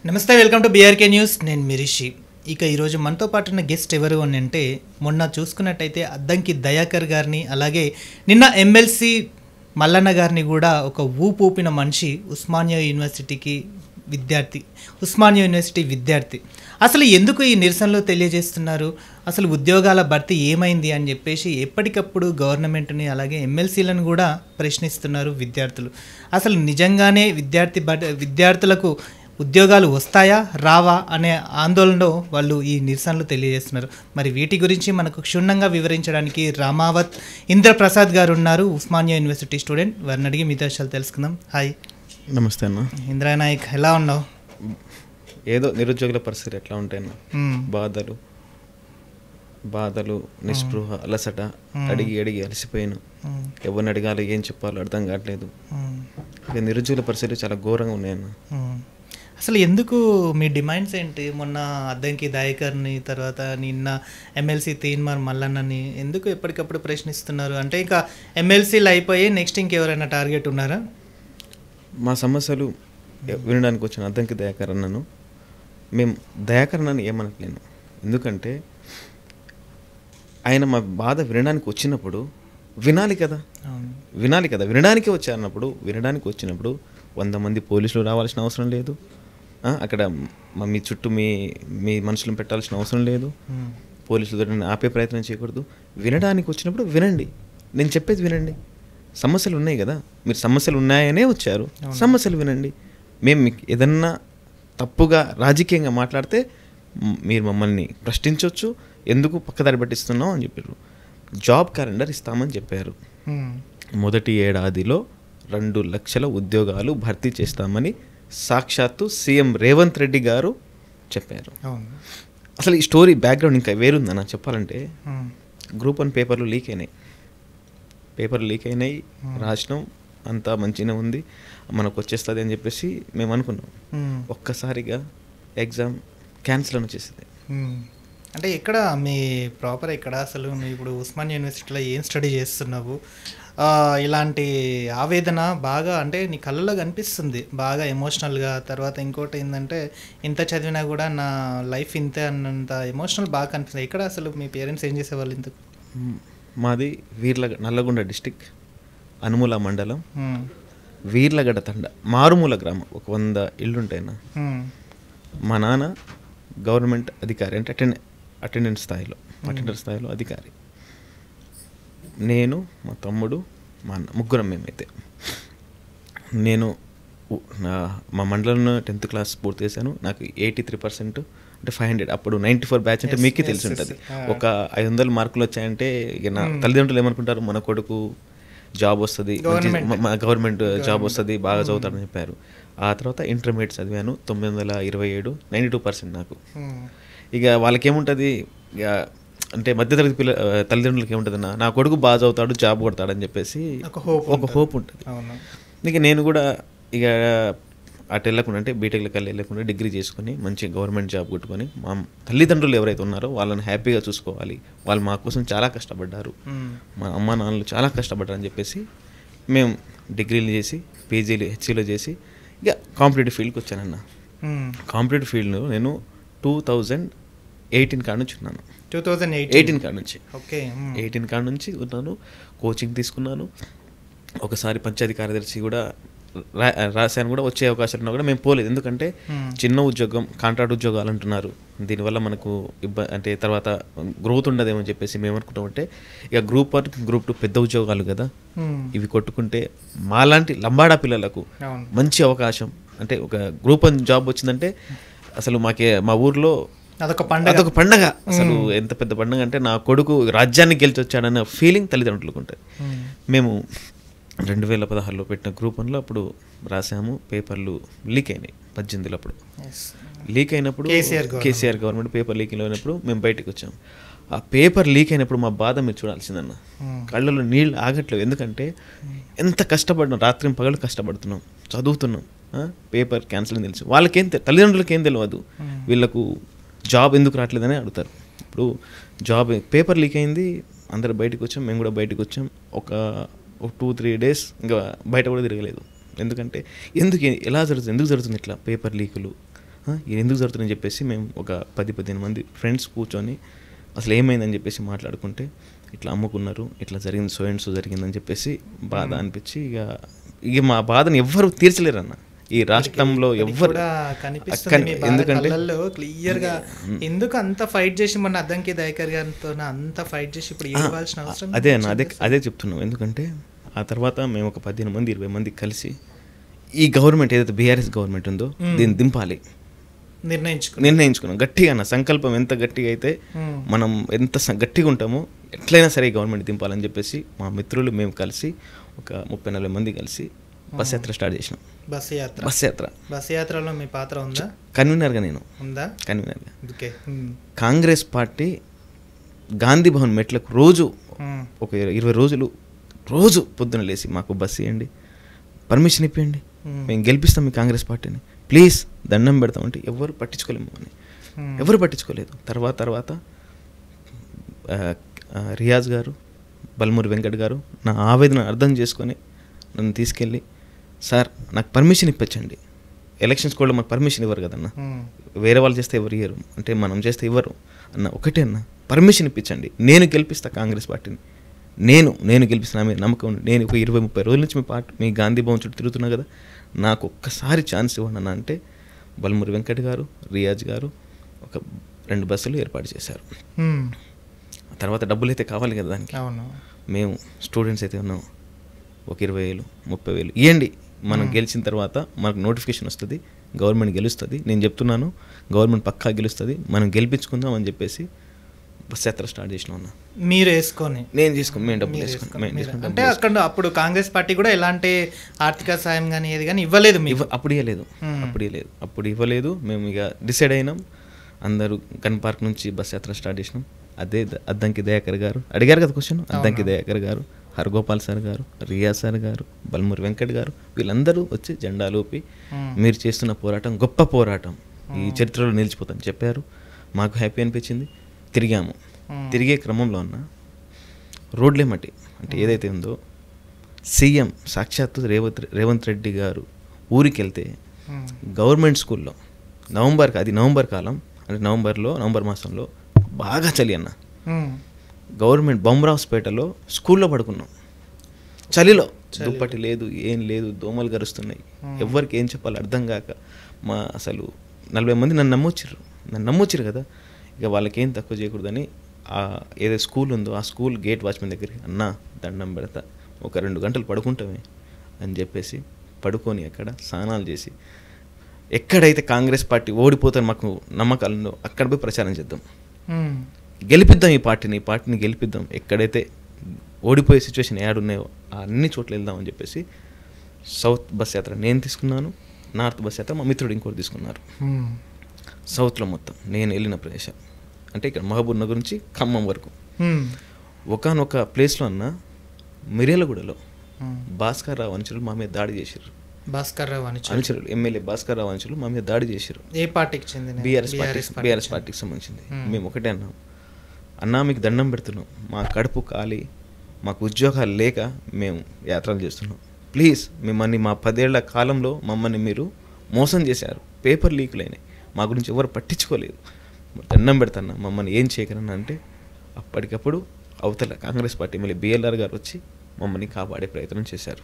నమస్తే, welcome to BRK news. నేను మిరిషి. ఇక ఈరోజు మనతో పాటు ఉన్న గెస్ట్ ఎవరు అని అంటే, మొన్న చూసుకున్నట్టయితే అద్దంకి దయాకర్ గారిని, అలాగే నిన్న ఎమ్మెల్సీ మల్లన్న గారిని కూడా ఒక ఊపిన మనిషి ఉస్మానియా యూనివర్సిటీ విద్యార్థి. అసలు ఎందుకు ఈ నిరసనలు తెలియజేస్తున్నారు, అసలు ఉద్యోగాల భర్తీ ఏమైంది అని చెప్పేసి ఎప్పటికప్పుడు గవర్నమెంట్ని అలాగే ఎమ్మెల్సీలను కూడా ప్రశ్నిస్తున్నారు విద్యార్థులు. అసలు నిజంగానే విద్యార్థులకు ఉద్యోగాలు వస్తాయా రావా అనే ఆందోళనలో వాళ్ళు ఈ నిరసనలు తెలియజేస్తున్నారు. మరి వీటి గురించి మనకు క్షుణ్ణంగా వివరించడానికి రామావత్ ఇంద్రప్రసాద్ గారు ఉన్నారు, ఉస్మానియా యూనివర్సిటీ స్టూడెంట్. వారిని అడిగి మిగతా విషయాలు తెలుసుకుందాం. హాయ్. నమస్తే అన్న. ఇంద్రానాయక్, ఎలా ఉన్నావు? ఏదో నిరుద్యోగుల పరిస్థితి ఎట్లా ఉంటాయన్న, బాధలు నిస్పృహ అలసట, అడిగి అలసిపోయాను. ఎవరిని అడగాలి, ఏం చెప్పాలో అర్థం కావట్లేదు. ఇక నిరుద్యోగుల పరిస్థితులు చాలా ఘోరంగా ఉన్నాయన్న. అసలు ఎందుకు మీ డిమాండ్స్ ఏంటి? మొన్న అద్దంకి దయాకర్ని, తర్వాత నిన్న ఎమ్మెల్సీ తీన్మార్ మల్లన్నని ఎందుకు ఎప్పటికప్పుడు ప్రశ్నిస్తున్నారు? అంటే ఇంకా ఎమ్మెల్సీలు అయిపోయి నెక్స్ట్ ఇంకెవరైనా టార్గెట్ ఉన్నారా? మా సమస్యలు వినడానికి వచ్చిన అద్దంకి దయాకర్ అన్నను మేము దయాకర్ అన్నని ఏమనట్లేను. ఎందుకంటే ఆయన మా బాధ వినడానికి వచ్చినప్పుడు వినాలి కదా. వినడానికి వచ్చినప్పుడు 100 మంది పోలీసులు రావాల్సిన అవసరం లేదు. అక్కడ మీ చుట్టూ మీ మనుషులను పెట్టాల్సిన అవసరం లేదు. పోలీసులతో ఆపే ప్రయత్నం చేయకూడదు. వినడానికి వచ్చినప్పుడు వినండి, నేను చెప్పేది వినండి. సమస్యలు ఉన్నాయి కదా, మీరు సమస్యలు ఉన్నాయనే వచ్చారు, సమస్యలు వినండి. మేము మీకు ఏదన్నా తప్పుగా రాజకీయంగా మాట్లాడితే మీరు మమ్మల్ని ప్రశ్నించవచ్చు, ఎందుకు పక్కదారి పట్టిస్తున్నాం అని చెప్పారు. జాబ్ క్యాలెండర్ ఇస్తామని చెప్పారు. మొదటి ఏడాదిలో 2 లక్షల ఉద్యోగాలు భర్తీ చేస్తామని సాక్షాత్తు సీఎం రేవంత్ రెడ్డి గారు చెప్పారు. అసలు ఈ స్టోరీ బ్యాక్గ్రౌండ్ ఇంకా వేరుందన్న చెప్పాలంటే, గ్రూప్ 1 పేపర్లు లీక్ అయినాయి, రాసినాం, అంతా మంచిగానే ఉంది, మనకు వచ్చేస్తుంది అని చెప్పేసి మేము అనుకున్నాం. ఒక్కసారిగా ఎగ్జామ్ క్యాన్సిల్ అని వచ్చేసింది. అంటే ఎక్కడ మీ ప్రాపర్ ఎక్కడ? అసలు నువ్వు ఇప్పుడు ఉస్మానియా యూనివర్సిటీలో ఏం స్టడీ చేస్తున్నావు? ఇలాంటి ఆవేదన బాగా అంటే నీ కళ్ళలో కనిపిస్తుంది, బాగా ఎమోషనల్గా. తర్వాత ఇంకోటి ఏంటంటే, ఇంత చదివినా కూడా నా లైఫ్ ఇంతే అన్నంత ఎమోషనల్ బాగా కనిపిస్తుంది. ఎక్కడ అసలు మీ పేరెంట్స్ ఏం చేసేవాళ్ళు ఇంతకు? మాది నల్లగొండ డిస్టిక్, అనుముల మండలం, వీర్లగడ్డ తండ, మారుమూల గ్రామం. ఒక 100 ఇళ్ళు ఉంటాయన్న. మా నాన్న గవర్నమెంట్ అధికారి, అంటే అటెండర్ స్థాయిలో అధికారి. నేను, మా తమ్ముడు, మా అన్న, ముగ్గురం మేమైతే. నేను మా మండలంలో 10th క్లాస్ పూర్తి చేశాను. నాకు 83%, అంటే 500. అప్పుడు 94 బ్యాచ్ అంటే మీకే తెలిసి ఉంటుంది. ఒక 500 మార్కులు వచ్చాయంటే ఇక నా తల్లిదండ్రులు ఏమనుకుంటారు, మన కొడుకు జాబ్ వస్తుంది, గవర్నమెంట్ జాబ్ వస్తుంది, బాగా చదువుతాడని చెప్పారు. ఆ తర్వాత ఇంటర్మీడియట్ చదివాను, 927, 92% నాకు. ఇక వాళ్ళకేముంటుంది, ఇక అంటే మధ్యతరగతి తల్లిదండ్రులకి ఏముంటుందన్న, నా కొడుకు బాగా చదువుతాడు, జాబ్ కొడతాడని చెప్పేసి ఒక హోప్ ఉంటుంది. ఇక నేను కూడా ఇక అటు వెళ్ళకుండా, అంటే బీటెక్లకి వెళ్ళకుండా డిగ్రీ చేసుకుని మంచి గవర్నమెంట్ జాబ్ కొట్టుకొని మా తల్లిదండ్రులు ఎవరైతే ఉన్నారో వాళ్ళని హ్యాపీగా చూసుకోవాలి. వాళ్ళు మా కోసం చాలా కష్టపడ్డారు, మా అమ్మ నాన్నలు చాలా కష్టపడ్డారని చెప్పేసి మేము డిగ్రీలు చేసి, పీజీలు హెచ్సీలో చేసి ఇక కాంపిటేటివ్ ఫీల్డ్కి వచ్చానన్న. కాంపిటేటివ్ ఫీల్డ్లో నేను 2018 కాడ నుంచి ఉన్నాను. 2018 కాడ నుంచి 18 కాడ నుంచి ఉన్నాను. కోచింగ్ తీసుకున్నాను. ఒకసారి పంచాయతీ కార్యదర్శి కూడా రాశాను, కూడా వచ్చే అవకాశాలు ఉన్నా కూడా మేము పోలేదు. ఎందుకంటే చిన్న ఉద్యోగం, కాంట్రాక్ట్ ఉద్యోగాలు అంటున్నారు, దీనివల్ల మనకు అంటే తర్వాత గ్రోత్ ఉండదేమో అని చెప్పేసి మేము అనుకుంటామంటే, ఇక గ్రూప్ 1, గ్రూప్ 2 పెద్ద ఉద్యోగాలు కదా, ఇవి కొట్టుకుంటే మాలాంటి లంబాడా పిల్లలకు మంచి అవకాశం. అంటే ఒక గ్రూప్ 1 జాబ్ వచ్చిందంటే అసలు మా ఊర్లో అదొక పండగ. అసలు ఎంత పెద్ద పండగ అంటే, నా కొడుకు రాజ్యాన్ని గెలిచి వచ్చాడన్న ఫీలింగ్ తల్లిదండ్రులకు ఉంటుంది. మేము 2016లో పెట్టిన గ్రూప్ 1లో అప్పుడు రాసాము. పేపర్లు లీక్ అయినాయి 18లో. అప్పుడు లీక్ అయినప్పుడు కేసీఆర్ గవర్నమెంట్ పేపర్ లీక్ అయినప్పుడు మేము బయటకు వచ్చాము. ఆ పేపర్ లీక్ అయినప్పుడు మా బాధ మీరు చూడాల్సిందన్న. కళ్ళలో నీళ్ళు ఆగట్లేదు. ఎందుకంటే ఎంత కష్టపడినాం, రాత్రి పగలు కష్టపడుతున్నాం, చదువుతున్నాం. పేపర్ క్యాన్సిల్ అని తెలుసు. తల్లిదండ్రులకి ఏం తెలియదు, వీళ్ళకు జాబ్ ఎందుకు రావట్లేదని అడుగుతారు. ఇప్పుడు జాబ్ పేపర్ లీక్ అయింది, అందరు బయటకు వచ్చాం, మేము కూడా బయటకు వచ్చాం. ఒక 2-3 డేస్ ఇంకా బయట కూడా తిరగలేదు. ఎందుకంటే ఎందుకు జరుగుతుంది ఇట్లా పేపర్ లీకులు? ఇది ఎందుకు జరుగుతుందని చెప్పేసి మేము ఒక 10-15 మంది ఫ్రెండ్స్ కూర్చొని అసలు ఏమైందని చెప్పేసి మాట్లాడుకుంటే ఇట్లా అమ్ముకున్నారు, ఇట్లా జరిగింది, సో అండ్ సో జరిగిందని చెప్పేసి బాధ అనిపించి ఇక మా బాధను ఎవ్వరు తీర్చలేరన్న ఈ రాష్ట్రంలో ఎవ్వరు. ఎందుకంటే క్లియర్ గా ఎందుకు అంత ఫైట్ చేసి మన అద్దంకి దయాకర్ గారితో అంత ఫైట్ చేసి ఇప్పుడు ఏడవాల్సిన అవసరం అదే అన్న, అదే చెప్తున్నాం. ఎందుకంటే ఆ తర్వాత మేము ఒక 15 మంది 20 మంది కలిసి ఈ గవర్నమెంట్ ఏదైతే బీఆర్ఎస్ గవర్నమెంట్ ఉందో దీన్ని దింపాలి నిర్ణయించుకున్నాం. గట్టిగా అన్న సంకల్పం ఎంత గట్టిగా అయితే మనం ఎంత గట్టిగా ఉంటామో ఎట్లయినా సరే ఈ గవర్నమెంట్ దింపాలని చెప్పేసి మా మిత్రులు మేము కలిసి ఒక 30-40 మంది కలిసి బస్ యాత్ర స్టార్ట్ చేసినాం. బస్ యాత్రలో మీ పాత్ర ఉందా? కన్వీనర్గా నేను కన్వీనర్గా. కాంగ్రెస్ పార్టీ గాంధీ భవన్ మెట్లకు రోజు ఒక 20 రోజులు రోజు పొద్దున లేసి మాకు బస్సు ఇవ్వండి, పర్మిషన్ ఇప్పించండి, మేము గెలిపిస్తాం మీ కాంగ్రెస్ పార్టీని, ప్లీజ్ దండం పెడతామంటే ఎవరు పట్టించుకోలేము అని ఎవరు పట్టించుకోలేదు. తర్వాత రియాజ్ గారు, బల్మూరి వెంకట్ గారు నా ఆవేదన అర్థం చేసుకొని నన్ను తీసుకెళ్ళి, సార్ నాకు పర్మిషన్ ఇప్పించండి, ఎలక్షన్స్ కూడా మాకు పర్మిషన్ ఇవ్వరు కదన్న, వేరే వాళ్ళు చేస్తే ఎవరు ఇవ్వరు అంటే మనం చేస్తే ఇవ్వరు అన్న, ఒకటే అన్న పర్మిషన్ ఇప్పించండి, నేను గెలిపిస్తా కాంగ్రెస్ పార్టీని, నేను గెలిపిస్తున్నా మీద నమ్మకం. నేను ఒక 20-30 రోజుల నుంచి మీ గాంధీ భవన్ చుట్టూ తిరుగుతున్నా కదా, నాకు ఒక్కసారి ఛాన్స్ ఇవ్వండి అన్న అంటే బల్మూరి వెంకట్ గారు, రియాజ్ గారు ఒక 2 బస్సులు ఏర్పాటు చేశారు. తర్వాత డబ్బులు అయితే కావాలి కదా దానికి. మేము స్టూడెంట్స్ అయితే ఉన్నాం, ఒక 20,000 30,000 ఇవ్వండి, మనం గెలిచిన తర్వాత మనకు నోటిఫికేషన్ వస్తుంది, గవర్నమెంట్ గెలుస్తుంది, నేను చెప్తున్నాను గవర్నమెంట్ పక్కా గెలుస్తుంది, మనం గెలిపించుకుందాం అని చెప్పేసి బస్ యాత్ర స్టార్ట్ చేసినాం. మీరు వేసుకొని మేము డబ్బులు వేసుకొని అంటే అక్కడ అప్పుడు కాంగ్రెస్ పార్టీ కూడా ఎలాంటి ఆర్థిక సాయం కానీ ఏది కానీ ఇవ్వలేదు, అప్పుడు ఇవ్వలేదు. మేము ఇక డిసైడ్ అయినాం, అందరూ గన్ పార్క్ నుంచి బస్ యాత్ర స్టార్ట్ చేసినాం. అదే అద్దంకి దయాకర్ గారు అడిగారు కదా క్వశ్చన్, అద్దంకి దయాకర్ గారు, హరగోపాల్ సార్ గారు, రియాజ్ సార్ గారు, బల్మూరి వెంకట్ గారు వీళ్ళందరూ వచ్చి జెండాలు ఊపి మీరు చేస్తున్న పోరాటం గొప్ప పోరాటం, ఈ చరిత్రలో నిలిచిపోతామని చెప్పారు. మాకు హ్యాపీ అనిపించింది. తిరిగే క్రమంలో ఉన్న రోడ్లే మట్టి అంటే ఏదైతే ఉందో సీఎం సాక్షాత్తు రేవంత్ రెడ్డి గారు ఊరికి వెళ్తే గవర్నమెంట్ స్కూల్లో నవంబర్ కాలం అంటే నవంబర్ మాసంలో బాగా చలి అన్న, గవర్నమెంట్ బొమ్మరావుపేటలో స్కూల్లో పడుకున్నాం చలిలో, దుప్పటి లేదు ఏం లేదు, దోమలు గరుస్తున్నాయి, ఎవరికి ఏం చెప్పాలో అర్థం కాక అసలు 40 మంది నన్ను నమ్మొచ్చిర్రు కదా, ఇక వాళ్ళకి ఏం తక్కువ చేయకూడదని ఏదైతే స్కూల్ ఉందో ఆ స్కూల్ గేట్ వాచ్మెన్ దగ్గరికి, అన్న దండం పెడతా ఒక 2 గంటలు పడుకుంటామే అని చెప్పేసి పడుకొని అక్కడ స్నానాలు చేసి ఎక్కడైతే కాంగ్రెస్ పార్టీ ఓడిపోతాను మాకు నమ్మకాలను అక్కడ పోయి ప్రచారం చేద్దాం, గెలిపిద్దాం ఈ పార్టీని గెలిపిద్దాం, ఎక్కడైతే ఓడిపోయే సిచ్యువేషన్ ఏడున్నాయో అన్ని చోట్ల వెళ్దామని చెప్పేసి సౌత్ బస్ యాత్ర నేను తీసుకున్నాను, నార్త్ బస్ యాత్ర మా మిత్రుడు ఇంకోటి తీసుకున్నారు. సౌత్లో మొత్తం నేను వెళ్ళిన ప్రదేశం అంటే ఇక్కడ మహబూబ్ నగర్ నుంచి ఖమ్మం వరకు ఒకనొక ప్లేస్లో అన్న మిర్యాలగూడలో భాస్కర్ రావు అనుచరులు మా మీద దాడి చేశారు. అనుచరులు ఎమ్మెల్యే భాస్కర్ రావు అనుచరులు మా మీద దాడి చేశారు. ఏ పార్టీకి చెందిన? బీఆర్ఎస్ పార్టీకి సంబంధించింది. మేము ఒకటే అన్నా మీకు దండం పెడుతున్నాం, మా కడుపు ఖాళీ, మాకు ఉద్యోగాలు లేక మేము యాత్రలు చేస్తున్నాం, ప్లీజ్ మిమ్మల్ని మా 10 ఏళ్ల కాలంలో మమ్మల్ని మీరు మోసం చేశారు, పేపర్ లీకులు అయినాయి, మా గురించి ఎవరు పట్టించుకోలేదు, దండం పెడతాను మమ్మల్ని ఏం చేయగలన్నా అంటే అప్పటికప్పుడు అవతల కాంగ్రెస్ పార్టీ ఎమ్మెల్యే బిఎల్ఆర్ గారు వచ్చి మమ్మల్ని కాపాడే ప్రయత్నం చేశారు.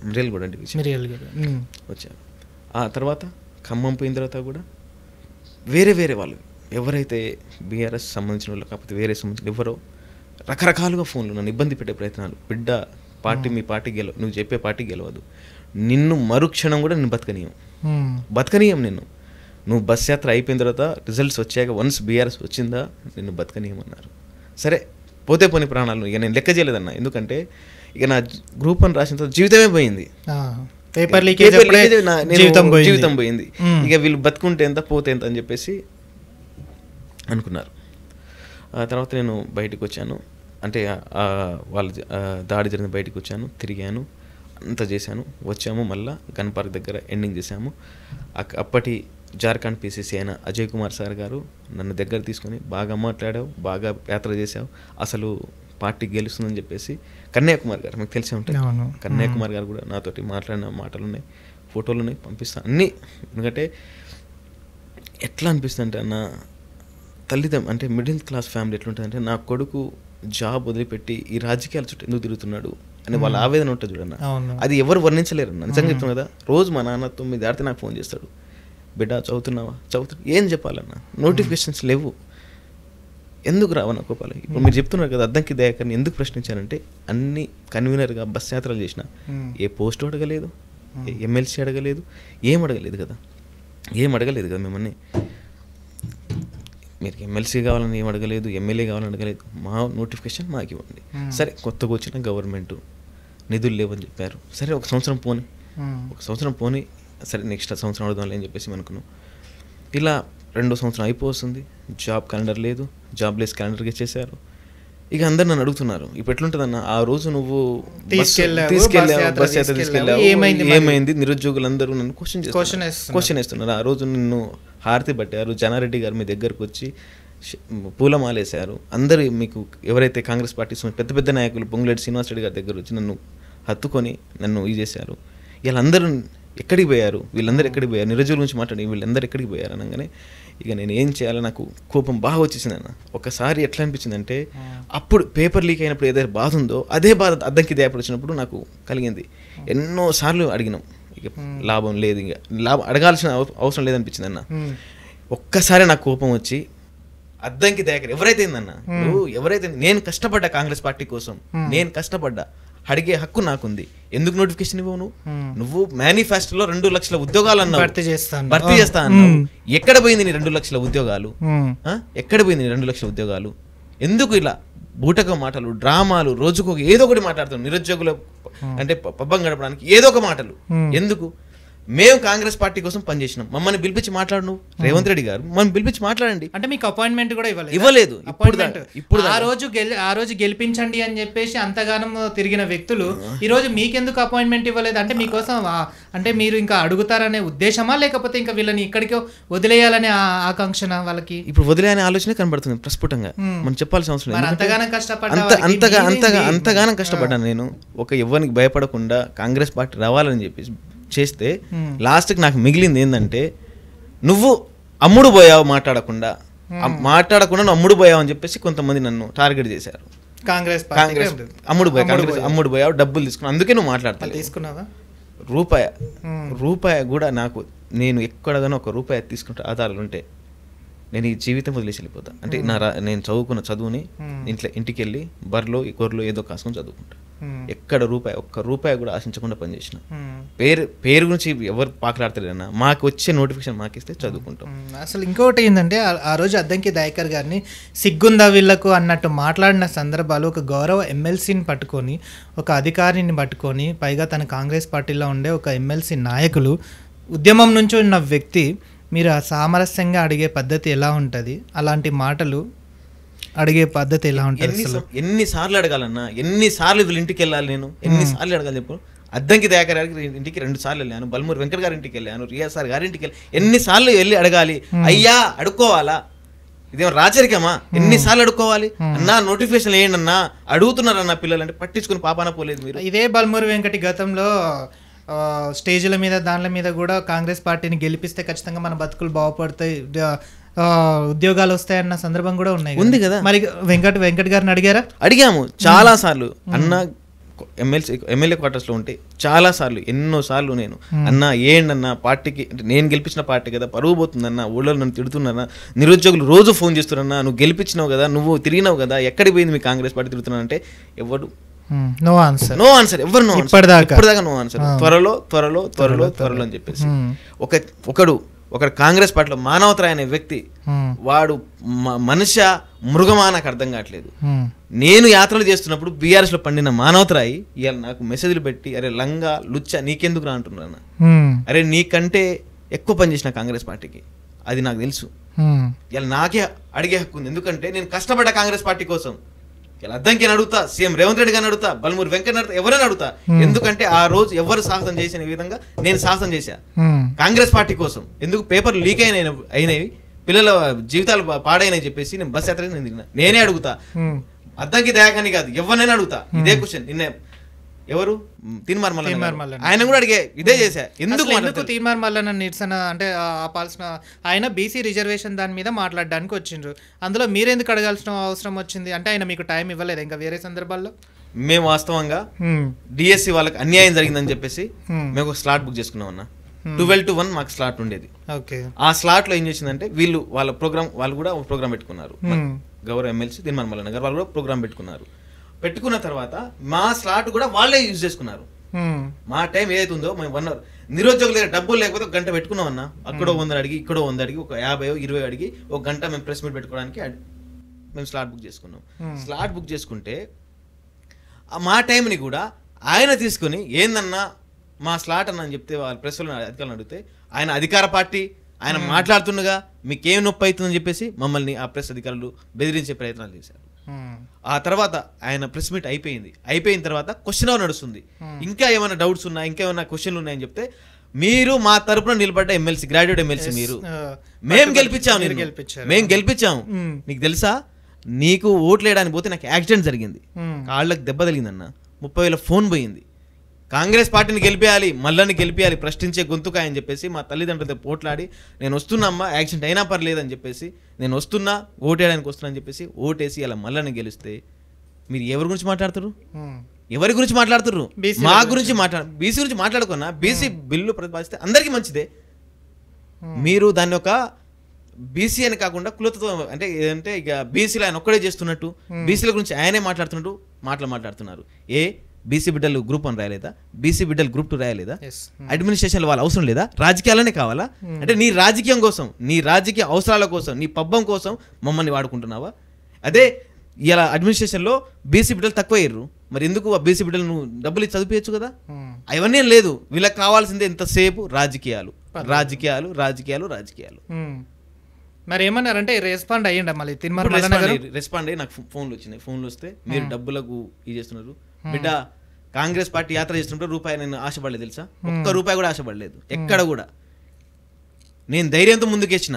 మిర్యాలగూడ డివిజన్ వచ్చారు. ఆ తర్వాత ఖమ్మం పోయిన తర్వాత కూడా వేరే వాళ్ళు ఎవరైతే బీఆర్ఎస్ సంబంధించిన వాళ్ళు కాకపోతే వేరే సంబంధించిన ఎవరో రకరకాలుగా ఫోన్లు నన్ను ఇబ్బంది పెట్టే ప్రయత్నాలు, బిడ్డ పార్టీ మీ పార్టీ నువ్వు చెప్పే పార్టీ గెలవదు, నిన్ను మరుక్షణం కూడా నేను బతకనీయం నిన్ను, నువ్వు బస్ యాత్ర అయిపోయిన తర్వాత రిజల్ట్స్ వచ్చాక వన్స్ బీఆర్ఎస్ వచ్చిందా నిన్ను బతకనీయమన్నారు. సరే పోతే పోని ప్రాణాలు ఇక నేను లెక్క చేయలేదన్న, ఎందుకంటే ఇక నా గ్రూప్ అని రాసిన తర్వాత జీవితమే పోయింది, జీవితం పోయింది, ఇక వీళ్ళు బతుకుంటే ఎంత పోతే ఎంత అని చెప్పేసి అనుకున్నారు. ఆ తర్వాత నేను బయటకు వచ్చాను, అంటే వాళ్ళు దాడి జరిగిన బయటకు వచ్చాను, తిరిగాను, అంతా చేశాను, వచ్చాము, మళ్ళీ గన్ పార్క్ దగ్గర ఎండింగ్ చేశాము. అప్పటి జార్ఖండ్ పీసీసీ అయిన అజయ్ కుమార్ సార్ గారు నన్ను దగ్గర తీసుకొని బాగా మాట్లాడావు, బాగా యాత్ర చేసావు, అసలు పార్టీ గెలుస్తుందని చెప్పేసి కన్యాకుమారి గారు మీకు తెలిసే ఉంటాయి, కన్యాకుమారి గారు కూడా నాతోటి మాట్లాడిన మాటలు ఉన్నాయి, ఫోటోలని పంపిస్తాను అన్నీ. ఎందుకంటే ఎట్లా అనిపిస్తుంది అంటే అన్న, తల్లిదండ్రులు అంటే మిడిల్ క్లాస్ ఫ్యామిలీ ఎట్లుంటుందంటే, నా కొడుకు జాబ్ వదిలిపెట్టి ఈ రాజకీయాల చుట్టూ ఎందుకు తిరుగుతున్నాడు అని వాళ్ళ ఆవేదన ఉంటుంది చూడన్న. అది ఎవరు వర్ణించలేరు అన్న. నిజంగా చెప్తున్నాను కదా, రోజు మా నాన్న 9 దాటితే నాకు ఫోన్ చేస్తాడు, బిడ్డ చదువుతున్నావా, ఏం చెప్పాలన్న, నోటిఫికేషన్స్ లేవు, ఎందుకు రావన్న కోపాలు. ఇప్పుడు మీరు చెప్తున్నారు కదా అద్దంకి దయాకర్ని ఎందుకు ప్రశ్నించారంటే, అన్ని కన్వీనర్గా బస్ యాత్రలు చేసిన ఏ పోస్టు అడగలేదు, ఎమ్మెల్సీ అడగలేదు, ఏం అడగలేదు కదా మిమ్మల్ని. మీరు ఎమ్మెల్సీ కావాలని ఏం అడగలేదు, ఎమ్మెల్యే కావాలని అడగలేదు, మా నోటిఫికేషన్ మాకు ఇవ్వండి. సరే, కొత్తగా వచ్చిన గవర్నమెంట్ నిధులు లేవని చెప్పారు, సరే ఒక సంవత్సరం పోని, సరే నెక్స్ట్ సంవత్సరం అడుగుదాం అని చెప్పేసి అనుకున్నాం. ఇలా 2వ సంవత్సరం అయిపోతుంది, జాబ్ క్యాలెండర్ లేదు, జాబ్లెస్ క్యాలెండర్గా చేశారు. ఇక అందరు నన్ను అడుగుతున్నారు, ఇప్పుడు ఎట్లుంటుందన్న, ఆ రోజు నువ్వు తీసుకెళ్ళావు, ఏమైంది, నిరుద్యోగులందరూ నన్ను క్వశ్చన్ వేస్తున్నారు. ఆ రోజు నిన్ను హారతి పట్టారు, జనారెడ్డి గారు మీ దగ్గరకు వచ్చి పూలమాలేశారు, అందరూ మీకు ఎవరైతే కాంగ్రెస్ పార్టీ పెద్ద పెద్ద నాయకులు పొంగులేటి శ్రీనివాసరెడ్డి గారి దగ్గర వచ్చి నన్ను హత్తుకొని నన్ను ఇది చేశారు. వీళ్ళందరూ ఎక్కడికి పోయారు, నిరుద్యోగుల గురించి మాట్లాడి వీళ్ళందరూ ఎక్కడికి పోయారు అనగానే ఇక నేను ఏం చేయాలో నాకు కోపం బాగా వచ్చేసింది అన్న. ఒకసారి ఎట్లా అనిపించిందంటే, అప్పుడు పేపర్ లీక్ అయినప్పుడు ఏదైతే బాధ ఉందో అదే బాధ అద్దంకి దయాకర్ వచ్చినప్పుడు నాకు కలిగింది. ఎన్నోసార్లు అడిగినాం, ఇక లాభం లేదు, ఇంకా అడగాల్సిన అవసరం లేదనిపించింది అన్న. ఒక్కసారి నాకు కోపం వచ్చి, అద్దంకి దయాకర్ ఎవరైతే నేను కష్టపడ్డా కాంగ్రెస్ పార్టీ కోసం, నేను కష్టపడ్డా, అడిగే హక్కు నాకుంది, ఎందుకు నోటిఫికేషన్ ఇవ్వను? నువ్వు మేనిఫెస్టోలో 2 లక్షల ఉద్యోగాలు అన్నావు, భర్తీ చేస్తా అన్నావు, ఎక్కడ పోయింది నీ 2 లక్షల ఉద్యోగాలు? ఎందుకు ఇలా బూటక మాటలు, డ్రామాలు, రోజుకు ఏదో ఒకటి మాట్లాడుతాం, నిరుద్యోగుల అంటే పబ్బం గడపడానికి ఏదో ఒక మాటలు ఎందుకు? మేము కాంగ్రెస్ పార్టీ కోసం పనిచేసినాం, మమ్మల్ని పిలిపించి మాట్లాడు, రేవంత్ రెడ్డి గారు మమ్మల్ని పిలిపించి మాట్లాడండి అంటే మీకు అపాయింట్మెంట్ కూడా ఇవ్వలేదు. ఇప్పుడు ఆ రోజు గెలిపించండి అని చెప్పేసి అంతగానం తిరిగిన వ్యక్తులు ఈ రోజు మీకెందుకు అపాయింట్మెంట్ ఇవ్వలేదు అంటే మీకోసం అంటే మీరు ఇంకా అడుగుతారనే ఉద్దేశమా, లేకపోతే ఇంకా వీళ్ళని ఇక్కడికి వదిలేయాలనే ఆకాంక్షన వాళ్ళకి? ఇప్పుడు వదిలేయనే ఆలోచన కనబడుతుంది ప్రస్ఫుటంగా. మనం చెప్పాల్సిన అవసరం లేదు. అంతగానం కష్టపడ్డాను నేను, ఒక ఎవ్వరికి భయపడకుండా కాంగ్రెస్ పార్టీ రావాలని చెప్పేసి చేస్తే లాస్ట్కి నాకు మిగిలింది ఏంటంటే, నువ్వు అమ్ముడు పోయావు, మాట్లాడకుండా నువ్వు అమ్ముడు పోయావు అని చెప్పేసి కొంతమంది నన్ను టార్గెట్ చేశారు. కాంగ్రెస్ అమ్ముడు పోయావు, డబ్బులు తీసుకున్నావు, అందుకే నువ్వు మాట్లాడతావు. తీసుకున్నావా? రూపాయి కూడా నాకు, నేను ఎక్కడగానో ₹1 తీసుకుంటే ఆధారాలు ఉంటే నేను ఈ జీవితం వదిలేసి వెళ్ళిపోతా. అంటే నేను చదువుకున్న చదువుని ఇంటికి వెళ్ళి బర్లో గొర్రెలో ఏదో కాసుకొని చదువుకుంటా. ఎక్కడ ₹1 కూడా ఆశించకుండా పనిచేసిన. పేరు గురించి ఎవరు పాకలాడతారన్నా, మాకు వచ్చే నోటిఫికేషన్ మాకు ఇస్తే చదువుకుంటాం. అసలు ఇంకొకటి ఏంటంటే, ఆ రోజు అద్దంకి దయాకర్ గారిని సిగ్గుందా వీళ్ళకు అన్నట్టు మాట్లాడిన సందర్భాలు, ఒక గౌరవ ఎమ్మెల్సీని పట్టుకొని, ఒక అధికారిని పట్టుకొని, పైగా తన కాంగ్రెస్ పార్టీలో ఉండే ఒక ఎమ్మెల్సీ నాయకులు, ఉద్యమం నుంచి ఉన్న వ్యక్తి, మీరు సామరస్యంగా అడిగే పద్ధతి ఎలా ఉంటుంది? అలాంటి మాటలు అడిగే పద్ధతి ఎలా ఉంటుంది? ఎన్నిసార్లు అడగాలన్నా, ఎన్నిసార్లు వీళ్ళ ఇంటికి వెళ్ళాలి, నేను ఎన్నిసార్లు అడగాలి చెప్పు? అద్దంకి దయాకర్ గారి ఇంటికి 2 సార్లు వెళ్ళాను, బల్మూరి వెంకట్ గారి ఇంటికి వెళ్ళాను, రియా సార్ గారి ఇంటికి వెళ్ళి ఎన్నిసార్లు వెళ్ళి అడగాలి? అయ్యా అడుక్కోవాలా? ఇదేమో రాచరికమా? ఎన్నిసార్లు అడుక్కోవాలి అన్నా? నోటిఫికేషన్ వేయండి అన్నా, అడుగుతున్నారన్న పిల్లలు అంటే పట్టించుకుని పాపాన పోలేదు మీరు. ఇదే బల్మూరి వెంకటి గతంలో స్టేజ్ల మీద దానిల మీద కూడా కాంగ్రెస్ పార్టీని గెలిపిస్తే ఖచ్చితంగా మన బతుకులు బాగుపడతాయి, ఉద్యోగాలు వస్తాయన్న సందర్భం కూడా ఉంది కదా. మరి వెంకట్ గారిని అడిగాము చాలా సార్లు. అన్న ఎమ్మెల్యే క్వార్టర్స్లో ఉంటే చాలా సార్లు, ఎన్నోసార్లు నేను అన్న ఏంటన్నా పార్టీకి, నేను గెలిపించిన పార్టీ కదా, పరువు పోతుందన్న, ఊళ్ళో నన్ను తిడుతున్నా, నిరుద్యోగులు రోజు ఫోన్ చేస్తున్నారన్నా, నువ్వు గెలిపించినావు కదా, నువ్వు తిరిగినావు కదా, ఎక్కడికి పోయింది మీ కాంగ్రెస్ పార్టీ తిరుగుతున్నా అంటే ఎవరు నో ఆన్సర్ ఎవరు ఇప్పటిదాకా నో ఆన్సర్. త్వరలో అని చెప్పేసి ఒకడు కాంగ్రెస్ పార్టీలో మానవతరాయ్ అనే వ్యక్తి, వాడు మనుష్య మృగమా నాకు అర్థం కావట్లేదు. నేను యాత్రలు చేస్తున్నప్పుడు బీఆర్ఎస్ లో పండిన మానవతరాయి ఇవాళ నాకు మెసేజ్లు పెట్టి, అరే లంగా లుచ్చ నీకెందుకు రా అంటున్నాను. అరే నీకంటే ఎక్కువ పనిచేసిన కాంగ్రెస్ పార్టీకి, అది నాకు తెలుసు. ఇవాళ నాకే అడిగే హక్కు ఉంది, ఎందుకంటే నేను కష్టపడ్డ కాంగ్రెస్ పార్టీ కోసం. ఇలా అద్దంకి అడుగుతా, సీఎం రేవంత్ రెడ్డి గారిని అడుగుతా, బల్మూరి వెంకన్న అడుగుతా, ఎవరైనా అడుగుతా. ఎందుకంటే ఆ రోజు ఎవరు సాహసం చేసిన విధంగా నేను సాహసం చేశా కాంగ్రెస్ పార్టీ కోసం. ఎందుకు పేపర్లు లీక్ అయినవి, పిల్లల జీవితాలు పాడైనవి చెప్పేసి నేను బస్ యాత్ర నేనే అడుగుతా. అద్దంకి దయాకర్ని కాదు, ఎవరినైనా అడుగుతా ఇదే క్వశ్చన్. ఎవరు తీన్మార్ తీన్మార్ మల్లన్న మల్లన్న. ఆయన కూడా అడిగే ఇదే చేశా, ఎందుకు ఎందుకు మాట్లాడతారు? తీర్మార్ మల్లన్న నిరసన అంటే ఆపాల్సిన ఆయన బీసీ రిజర్వేషన్ దాని మీద మాట్లాడడానికి వచ్చిండ్రు, అందులో మీరెందుకు అడగాల్సిన అవసరం వచ్చింది అంటే ఆయన మీకు టైం ఇవ్వలేదు ఇంకా వేరే సందర్భాల్లో? మేము వాస్తవంగా డిఎస్సి వాళ్ళకి అన్యాయం జరిగిందని చెప్పేసి మేము ఒక స్లాట్ బుక్ చేసుకున్నాం అన్న. 12 to 1 మాకు స్లాట్ ఉండేది. ఓకే, ఆ స్లాట్లో ఏం చేసిందంటే వీళ్ళు వాళ్ళ ప్రోగ్రామ్ వాళ్ళు కూడా ఒక ప్రోగ్రామ్ పెట్టుకున్నారు, గౌరవ ఎమ్మెల్సీ తీన్మార్ మల్లన్న గారు వాళ్ళు కూడా ప్రోగ్రామ్ పెట్టుకున్నారు. పెట్టుకున్న తర్వాత మా స్లాట్ కూడా వాళ్ళే యూజ్ చేసుకున్నారు. మా టైం ఏదైతే ఉందో మేము 1 hour నిరుద్యోగుల దగ్గర డబ్బులు లేకపోతే ఒక గంట పెట్టుకున్నాం అన్న. అక్కడో 100 అడిగి ఇక్కడో 100 అడిగి ఒక 50-20 అడిగి ఒక గంట మేము ప్రెస్ మీట్ పెట్టుకోవడానికి మేము స్లాట్ బుక్ చేసుకున్నాం. స్లాట్ బుక్ చేసుకుంటే మా టైంని కూడా ఆయన తీసుకుని ఏందన్నా మా స్లాట్ అన్న అని చెప్తే వాళ్ళ ప్రెస్ వాళ్ళు అధికారులను అడిగితే ఆయన అధికార పార్టీ ఆయన మాట్లాడుతుండగా మీకేం నొప్పి అవుతుందని చెప్పేసి మమ్మల్ని ఆ ప్రెస్ అధికారులు బెదిరించే ప్రయత్నాలు చేశారు. ఆ తర్వాత ఆయన ప్రెస్ మీట్ అయిపోయిన తర్వాత క్వశ్చన్ అవర్ నడుస్తుంది. ఇంకా ఏమైనా డౌట్స్ ఉన్నా ఇంకా ఏమైనా క్వశ్చన్లు ఉన్నాయని చెప్తే మీరు మా తరపున నిలబడ్డ ఎమ్మెల్సీ గ్రాడ్యుయేట్ ఎమ్మెల్సీ మీరు మేము గెలిపించాము. నీకు తెలుసా నీకు ఓట్లు వేయడానికి పోతే నాకు యాక్సిడెంట్ జరిగింది, కాళ్ళకి దెబ్బ తగిలిందన్న, 30,000 ఫోన్ పోయింది. కాంగ్రెస్ పార్టీని గెలిపేయాలి, మల్లన్ని గెలిపేయాలి, ప్రశ్నించే గొంతుకాయ అని చెప్పేసి మా తల్లిదండ్రులతో పోట్లాడి నేను వస్తున్నా అమ్మా యాక్సిడెంట్ అయినా పర్లేదని చెప్పేసి నేను వస్తున్నా ఓటేయడానికి వస్తున్నా అని చెప్పేసి ఓటేసి అలా మల్లని గెలిస్తే మీరు ఎవరి గురించి మాట్లాడుతారు? ఎవరి గురించి మాట్లాడుతుర్రు? మా గురించి బీసీ గురించి మాట్లాడుకున్నా. బీసీ బిల్లు ప్రతిపాదిస్తే అందరికీ మంచిదే. మీరు దాన్ని ఒక బీసీ అని కాకుండా కులతో అంటే ఏదంటే ఇక బీసీలో ఆయన ఒక్కడే చేస్తున్నట్టు, బీసీల గురించి ఆయనే మాట్లాడుతున్నట్టు మాట్లాడుతున్నారు. బీసీ బిడ్డలు గ్రూప్ 1 రాయలేదా? బీసీ బిడ్డలు గ్రూప్ 2 రాయలేదా? అడ్మినిస్ట్రేషన్లో వాళ్ళ అవసరం లేదా? రాజకీయాలనే కావాలా? అంటే నీ రాజకీయం కోసం, నీ రాజకీయ అవసరాల కోసం, నీ పబ్బం కోసం మమ్మల్ని వాడుకుంటున్నావా? అదే ఇలా అడ్మినిస్ట్రేషన్లో బీసీ బిడ్డలు తక్కువ అయ్యారు, మరి ఎందుకు ఆ బీసీ బిడ్డలు నువ్వు డబ్బులు ఇచ్చి చదివించచ్చు కదా? అవన్నీ లేదు. వీళ్ళకి కావాల్సిందే ఎంతసేపు రాజకీయాలు. మరి ఏమన్నారంటే రెస్పాండ్ అయ్యండి మళ్ళీ తీన్మార్ రెస్పాండ్ అయ్యి నాకు ఫోన్లు వచ్చినాయి. ఫోన్లు వస్తే మీరు డబ్బులకు ఇది చేస్తున్నారు బిడ్డ, కాంగ్రెస్ పార్టీ యాత్ర చేస్తున్నప్పుడు రూపాయి నేను ఆశపడలేదు తెలుసా, ఒక్క రూపాయి కూడా ఆశపడలేదు ఎక్కడ కూడా. నేను ధైర్యంతో ముందుకేసిన.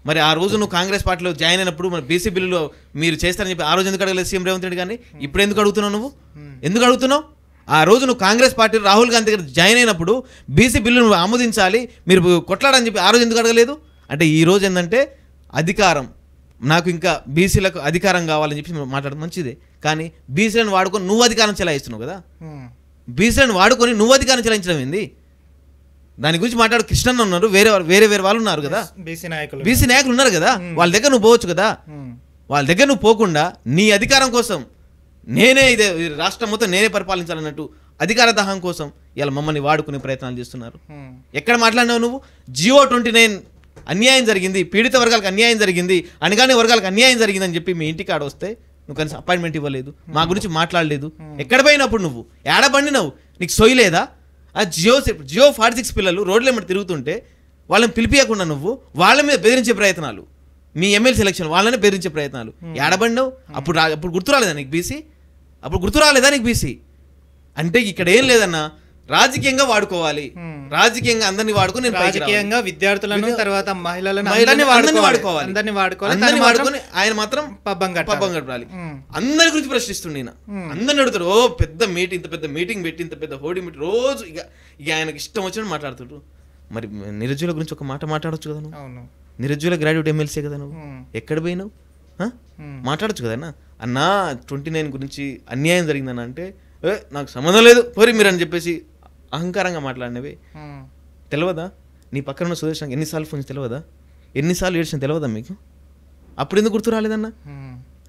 మరి ఆ రోజు నువ్వు కాంగ్రెస్ పార్టీలో జాయిన్ అయినప్పుడు మరి బీసీ బిల్లులో మీరు చేస్తారని చెప్పి ఆ రోజు ఎందుకు అడగలేదు సీఎం రేవంత్ రెడ్డి గారిని? ఇప్పుడు ఎందుకు అడుగుతున్నావు? నువ్వు ఎందుకు అడుగుతున్నావు? ఆ రోజు నువ్వు కాంగ్రెస్ పార్టీ రాహుల్ గాంధీ దగ్గర జాయిన్ అయినప్పుడు బీసీ బిల్లు నువ్వు ఆమోదించాలి, మీరు కొట్లాడని చెప్పి ఆ రోజు ఎందుకు అడగలేదు? అంటే ఈ రోజు ఏంటంటే అధికారం, నాకు ఇంకా బీసీలకు అధికారం కావాలని చెప్పి మాట్లాడడం మంచిదే, కానీ బీసీలను వాడుకొని నువ్వు అధికారం చెలాయిస్తున్నావు కదా. బీసీలను వాడుకొని నువ్వు అధికారం చెలాయించడం ఏంది? దాని గురించి మాట్లాడు. కృష్ణన్న ఉన్నారు, వేరే వాళ్ళు ఉన్నారు కదా, బీసీ నాయకులు ఉన్నారు కదా, వాళ్ళ దగ్గర నువ్వు పోవచ్చు కదా. వాళ్ళ దగ్గర నువ్వు పోకుండా నీ అధికారం కోసం నేనే ఇదే రాష్ట్రం మొత్తం నేనే పరిపాలించాలన్నట్టు అధికార దాహం కోసం ఇలా మమ్మల్ని వాడుకునే ప్రయత్నాలు చేస్తున్నారు. ఎక్కడ మాట్లాడినావు నువ్వు? జియో 29 అన్యాయం జరిగింది, పీడిత వర్గాలకు అన్యాయం జరిగింది, అణగానే వర్గాలకు అన్యాయం జరిగిందని చెప్పి మీ ఇంటికి ఆడ వస్తే నువ్వు కనీసం అపాయింట్మెంట్ ఇవ్వలేదు, మా గురించి మాట్లాడలేదు. ఎక్కడ పోయినప్పుడు నువ్వు ఏడబండినావు? నీకు సొయ్యలేదా? ఆ జియో 46 పిల్లలు రోడ్ల మీద తిరుగుతుంటే వాళ్ళని పిలిపియకుండా నువ్వు వాళ్ళ మీద బెదిరించే ప్రయత్నాలు, మీ ఎమ్మెల్సీ ఎలక్షన్ వాళ్ళనే బెదిరించే ప్రయత్నాలు ఏడబండినావు? అప్పుడు గుర్తు రాలేదా నీకు బీసీ? అంటే ఇక్కడ ఏం లేదన్నా, రాజకీయంగా వాడుకోవాలి, రాజకీయంగా అందరినీ వాడుకొని రాజకీయంగా విద్యార్థులను తర్వాత మహిళలను వాడుకొని ఆయన మాత్రం పబ్బం గడపాలి. అందరి గురించి ప్రశ్నిస్తుండే, అందరిని అడుగుతారు. ఓ పెద్ద మీటింగ్, ఇంత పెద్ద మీటింగ్ పెట్టి ఇంత పెద్ద హోడి మీటింగ్ రోజు ఇక ఆయనకి ఇష్టం వచ్చినట్టు మాట్లాడుతుండ్రు. మరి నిరుద్యోగుల గురించి ఒక మాట మాట్లాడొచ్చు కదా నువ్వు? నిరుద్యోగుల గ్రాడ్యుయేట్ ఎమ్మెల్సీ కదా నువ్వు, ఎక్కడ పోయినావు? మాట్లాడచ్చు కదన్నా. అన్నా 29 గురించి అన్యాయం జరిగిందన్న అంటే నాకు సంబంధం లేదు పోరి మీరు అని చెప్పేసి అహంకారంగా మాట్లాడినవి తెలియదా? నీ పక్కన ఉన్న సుదర్శన్ ఎన్నిసార్లు ఫోన్ తెలియదా? ఎన్నిసార్లు ఏడ్చిన తెలియదా మీకు? అప్పుడు ఎందుకు గుర్తు రాలేదన్నా?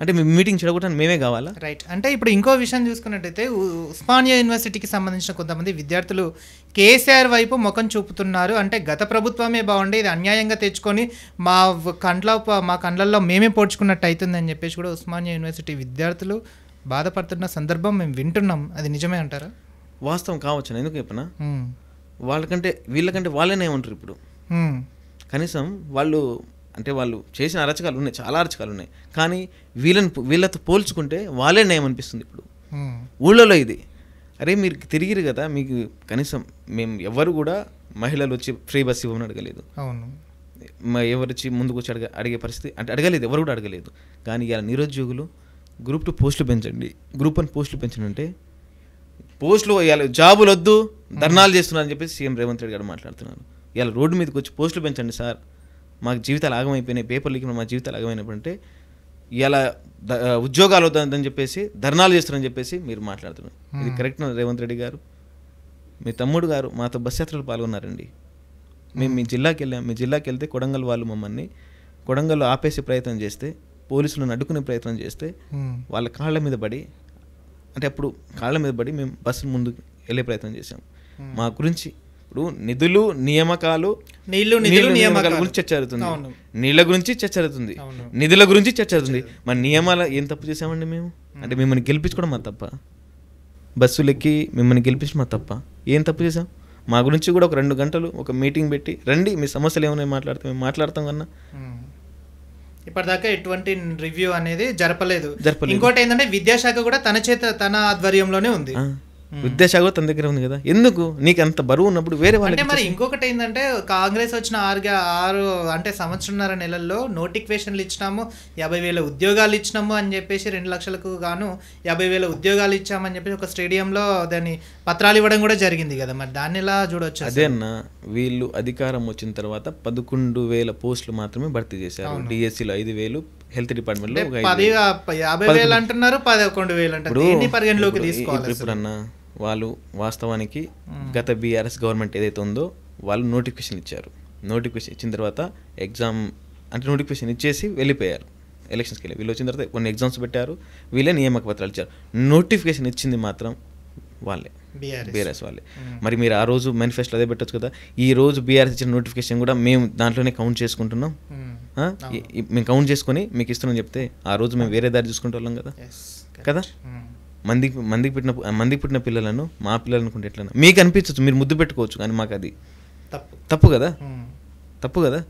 అంటే మీ మీటింగ్ చెడగొట్టడానికి మేమే కావాలా? రైట్. అంటే ఇప్పుడు ఇంకో విషయం చూసుకున్నట్టయితే ఉస్మానియా యూనివర్సిటీకి సంబంధించిన కొంతమంది విద్యార్థులు కేసీఆర్ వైపు ముఖం చూపుతున్నారు. అంటే గత ప్రభుత్వమే బాగుండే, ఇది అన్యాయంగా తెచ్చుకొని మా కండ్లల్లో మేమే పోడ్చుకున్నట్టు అవుతుందని చెప్పేసి కూడా ఉస్మానియా యూనివర్సిటీ విద్యార్థులు బాధపడుతున్న సందర్భం మేము వింటున్నాం. అది నిజమే అంటారా? వాస్తవం కావచ్చు. ఎందుకు చెప్పనా, వీళ్ళకంటే వాళ్ళనే ఏమంటారు ఇప్పుడు. కనీసం వాళ్ళు చేసిన అరచకాలు ఉన్నాయి, చాలా అరచకాలు ఉన్నాయి, కానీ వీళ్ళతో పోల్చుకుంటే వాళ్ళే నయం అనిపిస్తుంది ఇప్పుడు ఊళ్ళలో. ఇది అరే మీరు తిరిగిరు కదా, మీకు కనీసం మేము ఎవరు కూడా మహిళలు వచ్చి ఫ్రీ బస్ ఇవ్వమని అడగలేదు, ఎవరు వచ్చి ముందుకు వచ్చి అడిగే పరిస్థితి అంటే అడగలేదు, ఎవరు కూడా అడగలేదు. కానీ ఇలా నిరుద్యోగులు Group 2 పోస్టులు పెంచండి, Group 1 పోస్టులు పెంచండి అంటే పోస్టులు ఇవాళ జాబులు వద్దు ధర్నాలు చేస్తున్నారని చెప్పేసి సీఎం రేవంత్ రెడ్డి గారు మాట్లాడుతున్నారు. ఇవాళ రోడ్డు మీదకి వచ్చి పోస్టులు పెంచండి సార్, మాకు జీవితాలు ఆగమైపోయినాయి, పేపర్లకి మా జీవితాలు ఆగమైనప్పుడంటే ఇలా ఉద్యోగాలు వద్దని చెప్పేసి ధర్నాలు చేస్తున్నారని చెప్పేసి మీరు మాట్లాడుతున్నారు. ఇది కరెక్ట్ రేవంత్ రెడ్డి గారు? మీ తమ్ముడు గారు మాతో బస్ యాత్రలు పాల్గొన్నారండి. మేము మీ జిల్లాకి వెళ్ళాం. మీ జిల్లాకి వెళ్తే కొడంగల్ వాళ్ళు మమ్మల్ని కొడంగల్లో ఆపేసే ప్రయత్నం చేస్తే, పోలీసులను అడ్డుకునే ప్రయత్నం చేస్తే వాళ్ళ కాళ్ళ మీద పడి, అంటే అప్పుడు కాళ్ళ మీద పడి మేము బస్సు ముందుకు వెళ్ళే ప్రయత్నం చేశాం. మా గురించి ఇప్పుడు నిధులు నియామకాలు నియామకాల గురించి చర్చ జరుగుతుంది, నీళ్ళ గురించి చర్చ జరుగుతుంది, నిధుల గురించి చర్చ జరుగుతుంది. మన నియమాల ఏం తప్పు చేసామండి మేము? అంటే మిమ్మల్ని గెలిపించుకోవడం మా తప్ప? బస్సులు ఎక్కి మిమ్మల్ని గెలిపించడం మా తప్ప? ఏం తప్పు చేసాం? మా గురించి కూడా ఒక 2 గంటలు ఒక మీటింగ్ పెట్టి రండి, మీ సమస్యలు ఏమైనా మాట్లాడితే మేము మాట్లాడతాం కన్నా ఇప్పటిదాకా ఎటువంటి రివ్యూ అనేది జరపలేదు. ఇంకోటి ఏంటంటే విద్యాశాఖ కూడా తన ఆధ్వర్యంలోనే ఉంది. విద్యాశాఖ తన దగ్గర ఉంది కదా, ఎందుకు నీకు అంత బరువు ఉన్నప్పుడు వేరే వాళ్ళకి? మరి ఇంకొకటి ఏంటంటే కాంగ్రెస్ వచ్చిన 6 అంటే సంవత్సరంన్నర నెలల్లో నోటిఫికేషన్లు ఇచ్చినాము, 50,000 ఉద్యోగాలు ఇచ్చినాము అని చెప్పేసి 2 లక్షలకు గాను 50,000 ఉద్యోగాలు ఇచ్చామని చెప్పేసి ఒక స్టేడియంలో దాన్ని పత్రాలు ఇవ్వడం కూడా జరిగింది కదా. మరి దాన్ని ఎలా చూడొచ్చు? అదే అన్న, వీళ్ళు అధికారం వచ్చిన తర్వాత 11,000 పోస్టులు మాత్రమే భర్తీ చేశారు. డిఎస్సీలో 5,000, హెల్త్ డిపార్ట్మెంట్ లో 50,000 అంటున్నారు, 11,000 అంటారు. పరిగణలోకి తీసుకోవాలి ఇప్పుడు అన్న. వాళ్ళు వాస్తవానికి గత బీఆర్ఎస్ గవర్నమెంట్ ఏదైతే ఉందో వాళ్ళు నోటిఫికేషన్ ఇచ్చారు. నోటిఫికేషన్ ఇచ్చిన తర్వాత ఎగ్జామ్ అంటే నోటిఫికేషన్ ఇచ్చేసి వెళ్ళిపోయారు, ఎలక్షన్స్కి వెళ్ళి. వీళ్ళు వచ్చిన తర్వాత కొన్ని ఎగ్జామ్స్ పెట్టారు, వీళ్ళే నియామక పత్రాలు ఇచ్చారు. నోటిఫికేషన్ ఇచ్చింది మాత్రం వాళ్ళే, బీఆర్ఎస్ వాళ్ళే. మరి మీరు ఆ రోజు మేనిఫెస్టో అదే పెట్టచ్చు కదా. ఈ రోజు బీఆర్ఎస్ ఇచ్చిన నోటిఫికేషన్ కూడా మేము దాంట్లోనే కౌంట్ చేసుకుంటున్నాం. మేము కౌంట్ చేసుకొని మీకు ఇస్తున్నాం చెప్తే ఆ రోజు మేము వేరే దారి చూసుకుంటూ వాళ్ళం కదా కదా. మందికి పుట్టిన పిల్లలను మా పిల్లలు అనుకుంటే ఎట్లా? మీకు అనిపించవచ్చు, మీరు ముద్దు పెట్టుకోవచ్చు, కానీ మాకు అది తప్పు కదా, తప్పు కదా.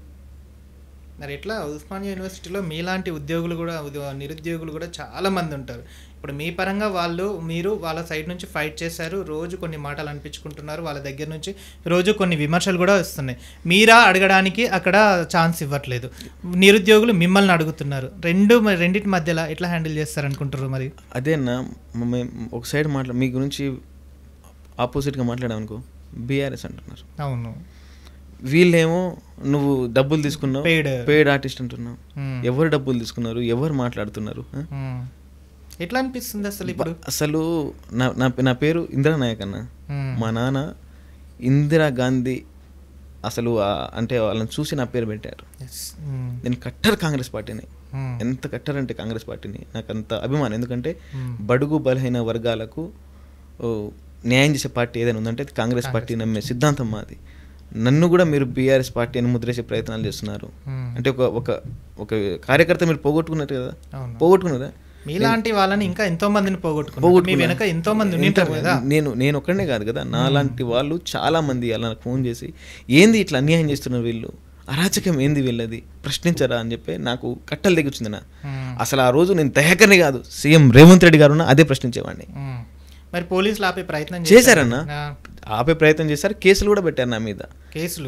మరి ఎట్లా ఉస్మానియా యూనివర్సిటీలో మీలాంటి ఉద్యోగులు కూడా నిరుద్యోగులు కూడా చాలా మంది ఉంటారు. ఇప్పుడు మీ పరంగా మీరు వాళ్ళ సైడ్ నుంచి ఫైట్ చేశారు, రోజు కొన్ని మాటలు అనిపించుకుంటున్నారు, వాళ్ళ దగ్గర నుంచి రోజు కొన్ని విమర్శలు కూడా వస్తున్నాయి. మీరా అడగడానికి అక్కడ ఛాన్స్ ఇవ్వట్లేదు, నిరుద్యోగులు మిమ్మల్ని అడుగుతున్నారు. రెండింటి మధ్యలో ఎట్లా హ్యాండిల్ చేస్తారనుకుంటారు? మరి అదేనా, ఒక సైడ్ మీ గురించి ఆపోజిట్గా మాట్లాడామనుకో బీఆర్ఎస్ అంటున్నారు. అవును, వీళ్ళేమో నువ్వు డబ్బులు తీసుకున్నావు, పెయిడ్ ఆర్టిస్ట్ అంటున్నావు. ఎవరు డబ్బులు తీసుకున్నారు? ఎవరు మాట్లాడుతున్నారు? ఎట్లా అనిపిస్తుంది అసలు? ఇప్పుడు అసలు నా పేరు ఇందిరా నాయక్ అన్న. మా నాన్న ఇందిరాగాంధీ అసలు అంటే వాళ్ళని చూసి నా పేరు పెట్టారు. నేను కట్టర్ కాంగ్రెస్ పార్టీని, ఎంత కట్టర్ అంటే కాంగ్రెస్ పార్టీని నాకు అంత అభిమానం. ఎందుకంటే బడుగు బలహీన వర్గాలకు న్యాయం చేసే పార్టీ ఏదైనా ఉందంటే అది కాంగ్రెస్ పార్టీ నమ్మే సిద్ధాంతం మాది. నన్ను కూడా మీరు బీఆర్ఎస్ పార్టీ అని ముద్రేసే ప్రయత్నాలు చేస్తున్నారు. అంటే ఒక కార్యకర్త మీరు పోగొట్టుకున్నారు కదా, పోగొట్టుకున్నారా? మీలాంటి వాళ్ళని ఇంకా ఎంతో మందిని పోగొట్టుకున్నారు. ఎంతో మంది ఉంటారు కదా. నేను ఒక్కడనే కాదు కదా, నాలాంటి వాళ్ళు చాలా మంది అలా నాకు ఫోన్ చేసి ఏంది ఇట్లా అన్యాయం చేస్తున్నారు వీళ్ళు, అరాచకం ఏంది వీళ్ళది, ప్రశ్నించరా అని చెప్పి నాకు కట్టలు దిగుచ్చింది. అసలు ఆ రోజు నేను దయాకర్ని కాదు, సీఎం రేవంత్ రెడ్డి గారు అదే ప్రశ్నించేవాడిని. మరి పోలీసులు ఆపే ప్రయత్నం చేశారన్న, ఆపే ప్రయత్నం చేశారు, కేసులు కూడా పెట్టారు నా మీద.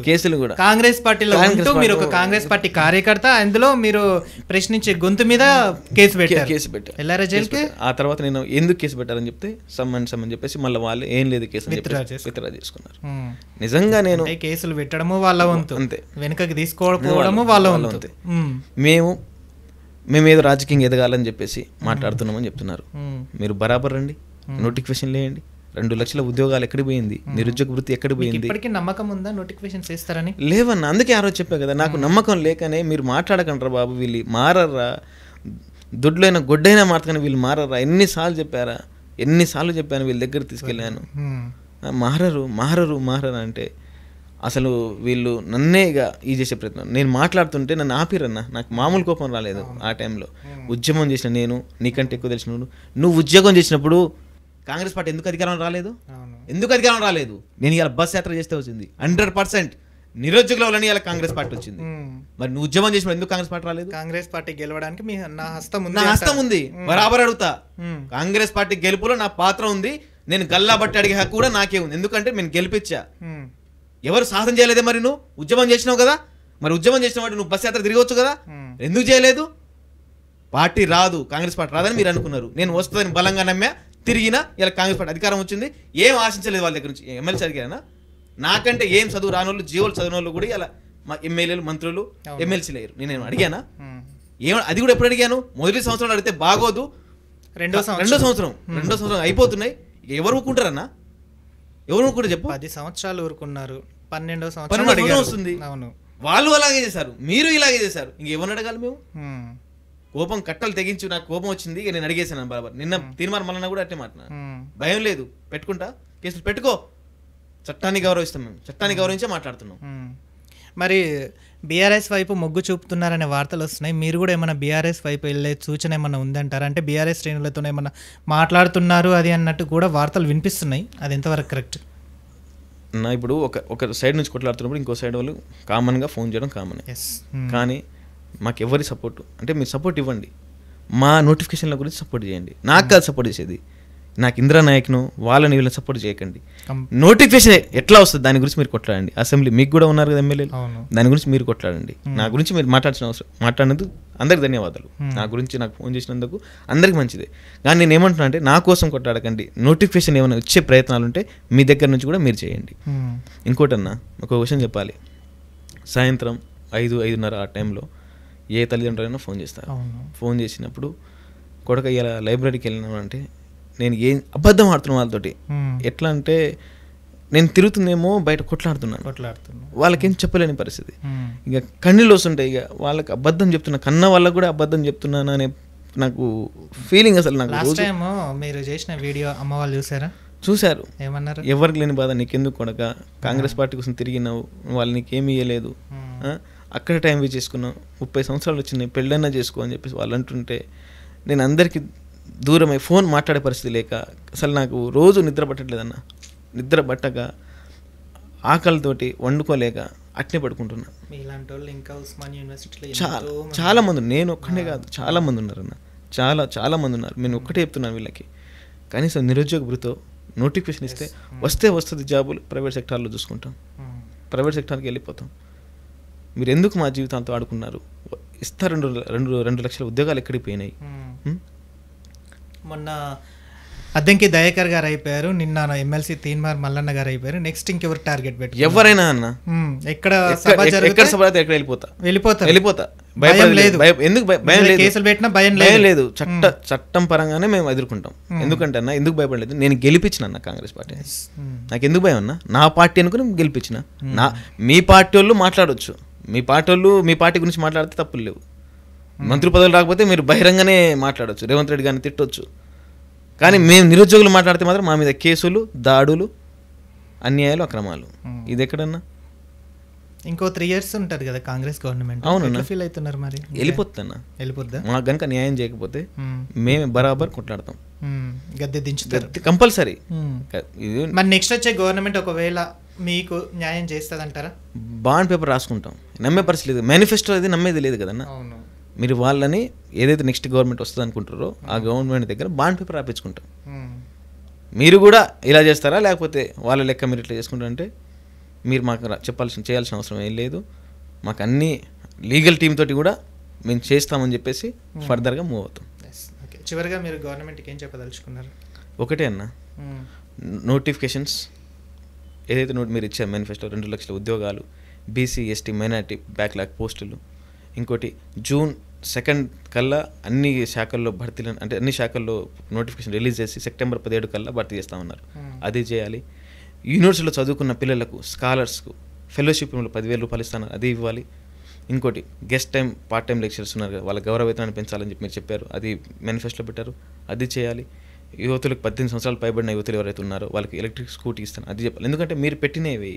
కేసులు కూడా కాంగ్రెస్ పార్టీలో మీరు ఒక కాంగ్రెస్ పార్టీ కార్యకర్త, అందులో మీరు ప్రశ్నించే గొంతు మీద కేసు పెట్టారు. వెళ్ళారా జైలుకి? ఆ తర్వాత నేను ఎందుకు కేసు పెట్టారని చెప్తే సమ్మని చెప్పేసి మళ్ళీ వాళ్ళు ఏం లేదు కేసు విత్డ్రా చేసుకున్నారు. నిజంగా నేను కేసులు పెట్టడము వాళ్ళ వంతు, అంతే, వెనుకకి తీసుకోవడము వాళ్ళ వంతు. మేమేదో రాజకీయంగా ఎదగాలని చెప్పేసి మాట్లాడుతున్నామని చెప్తున్నారు. మీరు బరాబర్ రండి, నోటిఫికేషన్ లేయండి. 2 లక్షల ఉద్యోగాలు ఎక్కడికి పోయింది? నిరుద్యోగ వృత్తి ఎక్కడికి పోయింది? ఇప్పటికీ నమ్మకం ఉందా నోటిఫికేషన్ చేస్తారని? లేవన్న, అందుకే ఆ రోజు చెప్పా కదా, నాకు నమ్మకం లేకనే మీరు మాట్లాడకండ్రా బాబు, వీళ్ళు మారర్రా, దొడ్లైన గొడ్డైనా మాట్లాడని వీళ్ళు మారర్రా. ఎన్నిసార్లు చెప్పాను, వీళ్ళ దగ్గర తీసుకెళ్ళాను. మారరు అంటే అసలు వీళ్ళు నన్నే ఇక ఈ చేసే ప్రయత్నం. నేను మాట్లాడుతుంటే నన్ను ఆపిరన్నా, నాకు మామూలు కోపం రాలేదు ఆ టైంలో. ఉద్యమం చేసిన నేను, నీకంటే ఎక్కువ తెలిసిన నువ్వు ఉద్యోగం చేసినప్పుడు కాంగ్రెస్ పార్టీ ఎందుకు అధికారం రాలేదు? నేను ఇలా బస్ యాత్ర చేస్తే వచ్చింది. 100% నిరుద్యోగుల వల్ల ఇలా కాంగ్రెస్ పార్టీ వచ్చింది. మరి నువ్వు ఉద్యమం చేసినప్పుడు ఎందుకు కాంగ్రెస్ పార్టీ రాలేదు? కాంగ్రెస్ పార్టీ గెలవడానికి నా హస్తం ఉంది, బరాబర్ అడుగుతా. కాంగ్రెస్ పార్టీ గెలుపులో నా పాత్ర ఉంది. నేను గల్లా బట్టి అడిగే హక్కు కూడా నాకే ఉంది, ఎందుకంటే నేను గెలిపించా. ఎవరు సాధన చేయలేదే? మరి నువ్వు ఉద్యమం చేసినావు కదా, మరి ఉద్యమం చేసిన వాడు నువ్వు బస్ యాత్ర తిరగవచ్చు కదా, ఎందుకు చేయలేదు? పార్టీ రాదు, కాంగ్రెస్ పార్టీ రాదని మీరు అనుకున్నారు. నేను వస్తుందని బలంగా నమ్మా, తిరిగినా ఇలా కాంగ్రెస్ పార్టీ అధికారం వచ్చింది, ఏం ఆశించలేదు వాళ్ళ దగ్గర నుంచి. ఎమ్మెల్సీ అడిగానా? నాకంటే ఏం చదువు రానోళ్ళు, జీవోలు చదివిన వాళ్ళు కూడా ఇలా మా ఎమ్మెల్యేలు, మంత్రులు, ఎమ్మెల్సీలు అయ్యారు. నేను అడిగానా? అది కూడా ఎప్పుడు అడిగాను? మొదటి సంవత్సరం అడిగితే బాగోదు, రెండో సంవత్సరం అయిపోతున్నాయి, ఎవరు ఊరుకుంటారన్నా? ఎవరు ఊరుకుంటే చెప్పు. 10 సంవత్సరాలు ఊరుకున్నారు, 12వ సంవత్సరం వస్తుంది. వాళ్ళు అలాగే చేశారు, మీరు ఇలాగే చేశారు, ఇంకెవరిని అడగాలి మేము? కోపం కట్టలు తెగించు, నాకు కోపం వచ్చింది, ఇక నేను అడిగేసాను బరాబర్. నిన్న తీర్మానం మళ్ళీ కూడా అట్టే మాట, భయం లేదు, పెట్టుకుంటా, కేసులు పెట్టుకో, చట్టాన్ని గౌరవిస్తాం, మేము చట్టాన్ని గౌరవించే మాట్లాడుతున్నాం. మరి బీఆర్ఎస్ వైపు మొగ్గు చూపుతున్నారనే వార్తలు వస్తున్నాయి, మీరు కూడా ఏమైనా బీఆర్ఎస్ వైపు వెళ్ళే సూచన ఏమైనా ఉందంటారా? అంటే బీఆర్ఎస్ శ్రేణులతో ఏమైనా మాట్లాడుతున్నారు అది అన్నట్టు కూడా వార్తలు వినిపిస్తున్నాయి, అది ఎంతవరకు కరెక్ట్? నా ఇప్పుడు ఒక సైడ్ నుంచి కొట్లాడుతున్నప్పుడు ఇంకో సైడ్ వాళ్ళు కామన్గా ఫోన్ చేయడం కామన్. కానీ మాకు ఎవరి సపోర్టు అంటే మీరు సపోర్ట్ ఇవ్వండి, మా నోటిఫికేషన్ల గురించి సపోర్ట్ చేయండి. నాకు కాదు సపోర్ట్ చేసేది, నాకు ఇందిరా నాయక్ను వాళ్ళని వీళ్ళని సపోర్ట్ చేయకండి. నోటిఫికేషన్ ఎట్లా వస్తుంది దాని గురించి మీరు కొట్లాడండి. అసెంబ్లీ మీకు కూడా ఉన్నారు కదా ఎమ్మెల్యేలు, దాని గురించి మీరు కొట్లాడండి. నా గురించి మీరు మాట్లాడినందుకు అందరికి ధన్యవాదాలు. నా గురించి నాకు ఫోన్ చేసినందుకు అందరికి మంచిదే. కానీ నేను ఏమంటున్నా అంటే నా కోసం కొట్లాడకండి. నోటిఫికేషన్ ఏమైనా వచ్చే ప్రయత్నాలు ఉంటే మీ దగ్గర నుంచి కూడా మీరు చేయండి. ఇంకోటన్నా ఒక విషయం చెప్పాలి, సాయంత్రం 5-5:30 ఆ టైంలో ఏ తల్లిదండ్రులైనా ఫోన్ చేస్తారు. ఫోన్ చేసినప్పుడు కొడుక ఇలా లైబ్రరీకి వెళ్ళినామంటే నేను ఏం అబద్ధం ఆడుతున్నాను వాళ్ళతోటి. ఎట్లా అంటే నేను తిరుగుతుందేమో బయట కొట్లాడుతున్నాను, వాళ్ళకేం చెప్పలేని పరిస్థితి. ఇక కన్నీళ్ళు వస్తుంటాయి, ఇక వాళ్ళకి అబద్ధం చెప్తున్నా, కన్న వాళ్ళకు కూడా అబద్ధం చెప్తున్నాను అనే నాకు ఫీలింగ్. అసలు నాకు మీరు చేసిన వీడియో అమ్మ వాళ్ళు చూశారు, ఏమన్నారు? ఎవరికి లేని బాధ నీకెందుకు కొడక, కాంగ్రెస్ పార్టీ కోసం తిరిగినావు, వాళ్ళు నీకేమీ ఇవ్వలేదు, అక్కడ టైం వేస్ట్ చేసుకున్నావు, 30 సంవత్సరాలు వచ్చినాయి, పెళ్ళైనా చేసుకో అని చెప్పేసి వాళ్ళు అంటుంటే నేను అందరికీ దూరమై ఫోన్ మాట్లాడే పరిస్థితి లేక అసలు నాకు రోజు నిద్ర పట్టట్లేదన్న. నిద్ర పట్టక ఆకలితోటి వండుకోలేక అట్నే పడుకుంటున్నా. చాలా మంది, నేను ఒక్కడే కాదు, చాలా మంది ఉన్నారన్న, చాలా మంది ఉన్నారు. నేను ఒక్కటే చెప్తున్నాను వీళ్ళకి, కనీసం నిరుద్యోగ భృతో నోటిఫికేషన్ ఇస్తే వస్తుంది జాబులు, ప్రైవేట్ సెక్టార్లో చూసుకుంటాం, ప్రైవేట్ సెక్టార్కి వెళ్ళిపోతాం. మీరు ఎందుకు మా జీవితాలతో ఆడుకున్నారు? ఇస్తా 2 లక్షల ఉద్యోగాలు ఎక్కడికి పోయినాయి? మొన్న అద్దంకి దయాకర్ గారు అయిపోయారు, నిన్న ఎమ్మెల్సీ తీన్మార్ మల్లన్న గారు అయిపోయారు. నెక్స్ట్ ఇంకెవరు టార్గెట్ పెట్టి? ఎవరైనా అన్న, ఎక్కడ సభ ఎక్కడ వెళ్ళిపోతా. భయం లేదు, ఎందుకు భయం లేదు? కేసులు పెట్టినా భయం లేదు. చట్టం పరంగానే మేము ఎదుర్కొంటాం. ఎందుకంటే అన్న, ఎందుకు భయపడలేదు? నేను గెలిపించిన అన్న కాంగ్రెస్ పార్టీ, నాకు ఎందుకు భయం అన్న? నా పార్టీ అనుకుని గెలిపించిన. మీ పార్టీ వాళ్ళు మాట్లాడవచ్చు, మీ పార్టీ గురించి మాట్లాడితే తప్పులు లేవు. మంత్రి పదవులు రాకపోతే మీరు బహిరంగానే మాట్లాడవచ్చు, రేవంత్ రెడ్డి గారిని తిట్టొచ్చు. కానీ మేము నిరుద్యోగులు మాట్లాడితే మాత్రం మా మీద కేసులు, దాడులు, అన్యాయాలు, అక్రమాలు. ఇది ఎక్కడన్నా? ఇంకో 3 years ఉంటుంది కదా కాంగ్రెస్ గవర్నమెంట్. అవునన్నా, ఫీల్ అవుతున్నారు మరి? వెళ్ళిపోద్దా? మాకు కనుక న్యాయం చేయకపోతే మేమే బరాబర్ కొట్లాడతాం, గద్దె దించుతారు కంపల్సరీ. మరి నెక్స్ట్ వచ్చే గవర్నమెంట్ ఒకవేళ మీకు న్యాయం చేస్తుందంటారా? బాండ్ పేపర్ రాసుకుంటాం, నమ్మే పరిస్థితి లేదు. మేనిఫెస్టో అది నమ్మేది లేదు కదన్నా. మీరు వాళ్ళని ఏదైతే నెక్స్ట్ గవర్నమెంట్ వస్తుంది అనుకుంటారో ఆ గవర్నమెంట్ దగ్గర బాండ్ పేపర్ రాపించుకుంటాం. మీరు కూడా ఇలా చేస్తారా, లేకపోతే వాళ్ళ లెక్క మీరు ఇట్లా చేసుకుంటారంటే మీరు మాకు చేయాల్సిన అవసరం ఏం లేదు. మాకు అన్ని లీగల్ టీమ్ తోటి కూడా మేము చేస్తామని చెప్పేసి ఫర్దర్గా మూవ్ అవుతాం. చివరిగా మీరు గవర్నమెంట్కి ఏం చెప్పదలుచుకున్నారు? ఒకటే అన్న, నోటిఫికేషన్స్ ఏదైతే మీరు ఇచ్చారు మేనిఫెస్టో, 2 లక్షల ఉద్యోగాలు, బీసీ, ఎస్టీ, మైనార్టీ బ్యాక్లాగ్ పోస్టులు, ఇంకోటి June 2 కల్లా అన్ని శాఖల్లో భర్తీలను, అంటే అన్ని శాఖల్లో నోటిఫికేషన్ రిలీజ్ చేసి September 17 కల్లా భర్తీ చేస్తామన్నారు. అది చేయాలి. యూనివర్సిటీలో చదువుకున్న పిల్లలకు, స్కాలర్స్కు ఫెలోషిప్ 10,000 రూపాయలు ఇస్తున్నారు, అది ఇవ్వాలి. ఇంకోటి guest time, part time lecturers ఉన్నారు కదా, వాళ్ళ గౌరవ వేతనాన్ని పెంచాలని చెప్పి మీరు చెప్పారు, అది మేనిఫెస్టోలో పెట్టారు, అది చేయాలి. యువతులకు 18 సంవత్సరాలు పైబడిన యువతులు ఎవరైతే ఉన్నారో వాళ్ళకి ఎలక్ట్రిక్ స్కూటీ ఇస్తాను, అది చెప్పాలి. ఎందుకంటే మీరు పెట్టినవి,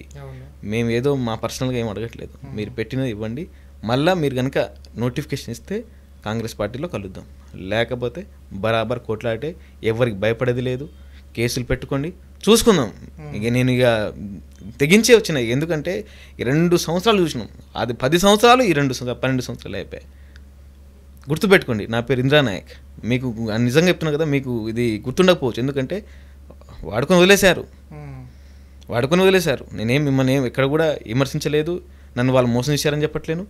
మేము ఏదో మా పర్సనల్గా ఏం అడగట్లేదు, మీరు పెట్టినది ఇవ్వండి. మళ్ళీ మీరు కనుక నోటిఫికేషన్ ఇస్తే కాంగ్రెస్ పార్టీలో కలుద్దాం, లేకపోతే బరాబర్ కొట్లాటే, ఎవరికి భయపడేది లేదు. కేసులు పెట్టుకోండి, చూసుకుందాం. నేను తెగించే వచ్చినాయి, ఎందుకంటే 2 సంవత్సరాలు చూసినాం, అది 10 సంవత్సరాలు, ఈ 12 సంవత్సరాలు అయిపోయాయి. గుర్తుపెట్టుకోండి, నా పేరు ఇందిరా నాయక్. మీకు నిజంగా చెప్తున్నాను కదా, మీకు ఇది గుర్తుండకపోవచ్చు, ఎందుకంటే వాడుకొని వదిలేశారు. నేనేం మిమ్మల్ని ఎక్కడ కూడా విమర్శించలేదు, నన్ను వాళ్ళు మోసం చేశారని చెప్పట్లేను,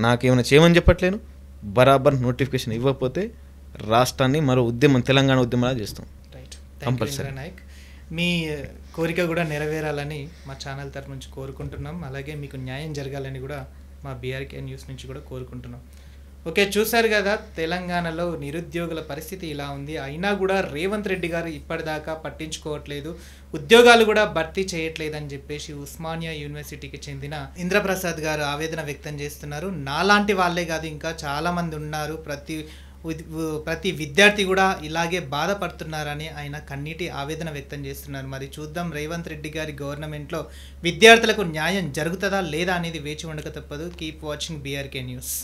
నాకేమైనా చేయమని చెప్పట్లేను. బరాబర్ నోటిఫికేషన్ ఇవ్వకపోతే రాష్ట్రాన్ని మరో ఉద్యమం, తెలంగాణ ఉద్యమంలా చేస్తాం. కంపల్సరీ. నాయక్, మీ కోరిక కూడా నెరవేరాలని మా ఛానల్ తరఫు నుంచి కోరుకుంటున్నాం. అలాగే మీకు న్యాయం జరగాలని కూడా మా బీఆర్కే న్యూస్ నుంచి కూడా కోరుకుంటున్నాం. ఓకే, చూశారు కదా తెలంగాణలో నిరుద్యోగుల పరిస్థితి ఇలా ఉంది. అయినా కూడా రేవంత్ రెడ్డి గారు ఇప్పటిదాకా పట్టించుకోవట్లేదు, ఉద్యోగాలు కూడా భర్తీ చేయట్లేదని చెప్పేసి ఉస్మానియా యూనివర్సిటీకి చెందిన ఇంద్రప్రసాద్ గారు ఆవేదన వ్యక్తం చేస్తున్నారు. నాలాంటి వాళ్ళే కాదు, ఇంకా చాలామంది ఉన్నారు, ప్రతి విద్యార్థి కూడా ఇలాగే బాధపడుతున్నారని ఆయన కన్నీటి ఆవేదన వ్యక్తం చేస్తున్నారు. మరి చూద్దాం రేవంత్ రెడ్డి గారి గవర్నమెంట్లో విద్యార్థులకు న్యాయం జరుగుతుందా లేదా అనేది వేచి ఉండక తప్పదు. Keep watching BRK news.